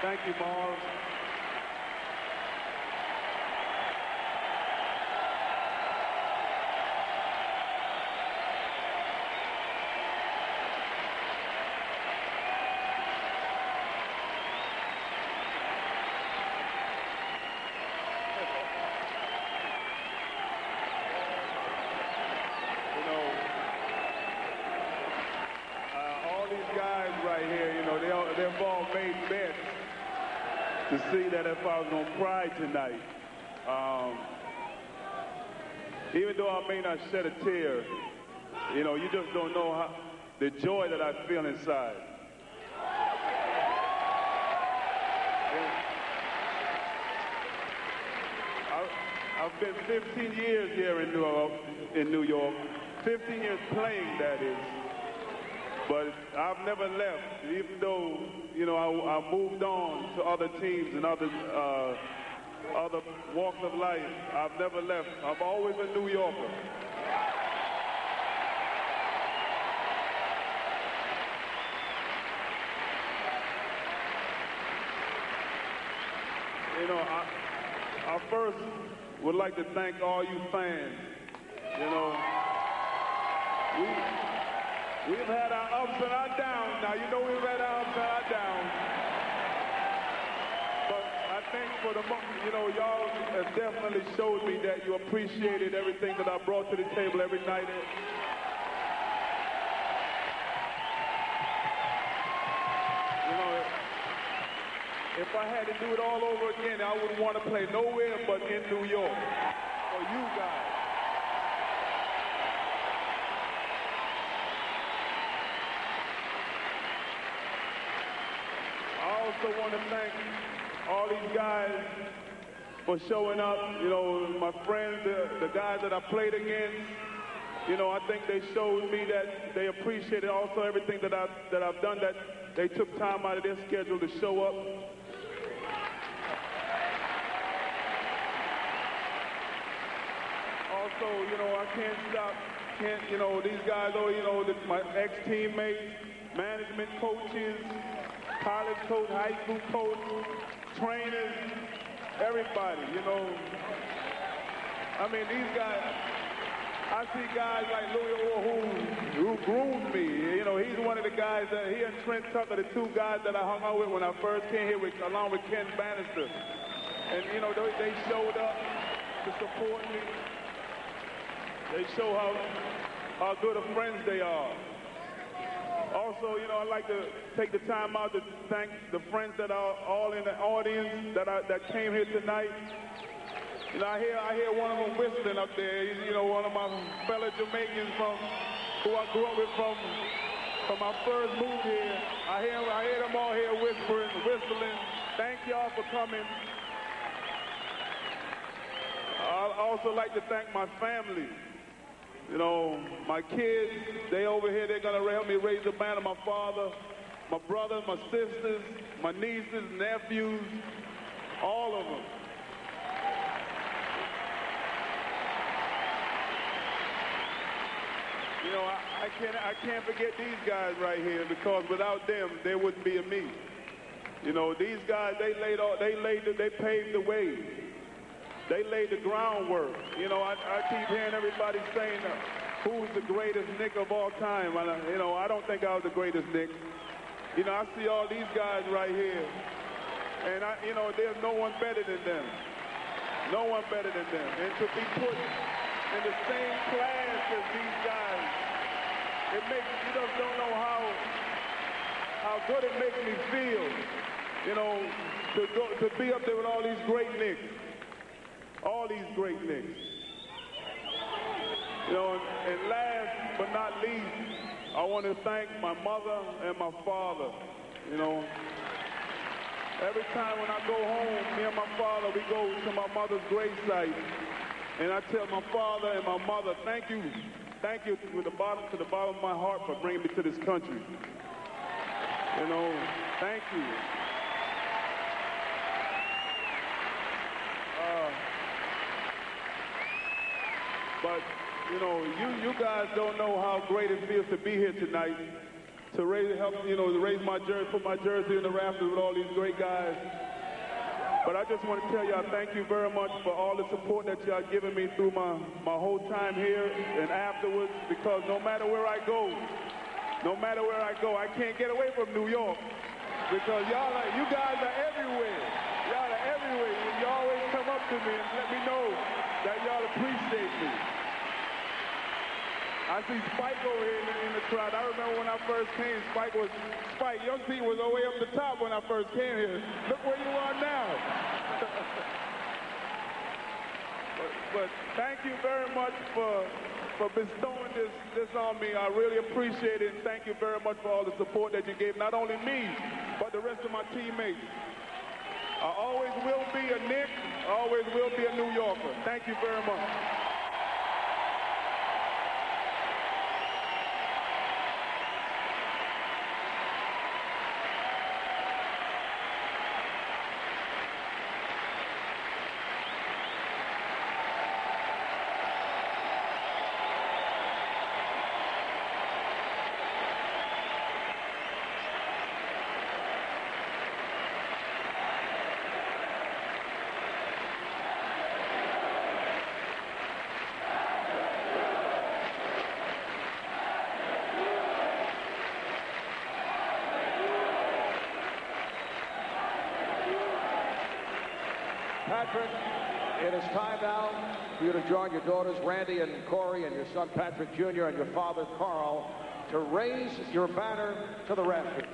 Thank you, Mars. All these guys right here, they've all made bets to see that if I was going to cry tonight. Even though I may not shed a tear, you just don't know the joy that I feel inside. I've been 15 years here in New York, 15 years playing, that is. But I've never left, even though, I moved on to other teams and other walks of life. I've never left. I'm always a New Yorker. I first would like to thank all you fans. We've had our ups and our downs. Now, we've had our ups and our downs. But I think for the moment, y'all have definitely showed me that you appreciated everything that I brought to the table every night. If I had to do it all over again, I wouldn't want to play nowhere but in New York for you guys. I also want to thank all these guys for showing up. My friends, the guys that I played against. I think they showed me that they appreciated also everything that I've done, that they took time out of their schedule to show up. Also, I can't stop, these guys, my ex-teammates, management coaches, college coach, high school coach, trainers, everybody, I mean, these guys, I see guys like Louis who groomed me. He's one of the guys that, he and Trent Tucker, the two guys that I hung out with when I first came here along with Ken Bannister. And, they showed up to support me. They show how good of friends they are. Also, I'd like to take the time out to thank the friends that are all in the audience that came here tonight. I hear one of them whistling up there. He's, one of my fellow Jamaicans who I grew up with from my first move here. I hear them all here whistling. Thank y'all for coming. I'd also like to thank my family. My kids, they over here, they're going to help me raise the banner. My father, my brothers, my sisters, my nieces, nephews, all of them. I can't forget these guys right here, because without them, there wouldn't be a me. These guys, they paved the way. They laid the groundwork. I keep hearing everybody saying, who's the greatest Knick of all time? I don't think I was the greatest Knick. I see all these guys right here, and there's no one better than them. No one better than them. And to be put in the same class as these guys, it makes, you just don't know how good it makes me feel, to be up there with all these great Knicks. All these great Knicks. And last but not least, I want to thank my mother and my father. Every time when I go home, me and my father, we go to my mother's gravesite, and I tell my father and my mother, thank you to the bottom of my heart for bringing me to this country. Thank you. But, you guys don't know how great it feels to be here tonight. to help, to raise my jersey, put my jersey in the rafters with all these great guys. But I just want to tell y'all thank you very much for all the support that y'all given me through my whole time here and afterwards, because no matter where I go, I can't get away from New York, because you guys are everywhere. Y'all are everywhere. You always come up to me and let me know that y'all appreciate me. I see Spike over here in the crowd. I remember when I first came, Spike, your seat was all the way up the top when I first came here. Look where you are now. but thank you very much for bestowing this on me. I really appreciate it, and thank you very much for all the support that you gave, not only me, but the rest of my teammates. I always will be a Knick, I always will be a New Yorker. Thank you very much. Patrick, it is time now for you to join your daughters, Randy and Corey, and your son, Patrick Jr., and your father, Carl, to raise your banner to the rafters.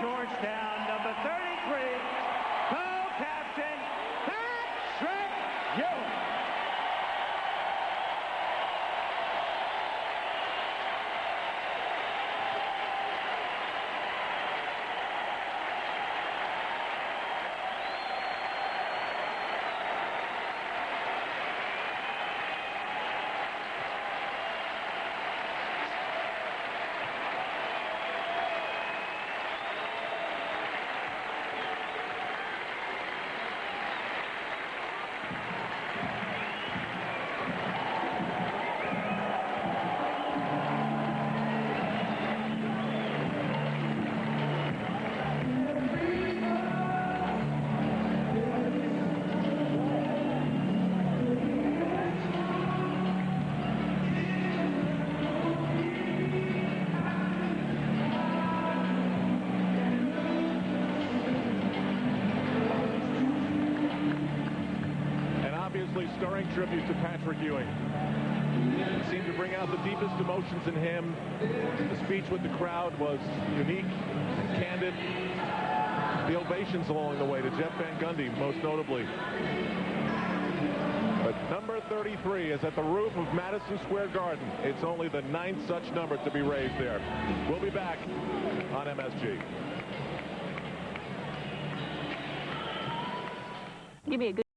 Georgetown, number 33, co-captain Patrick Ewing. stirring tribute to Patrick Ewing. He seemed to bring out the deepest emotions in him. The speech with the crowd was unique and candid. The ovations along the way to Jeff Van Gundy, most notably. But number 33 is at the roof of Madison Square Garden. It's only the 9th such number to be raised there. We'll be back on MSG. Give me a good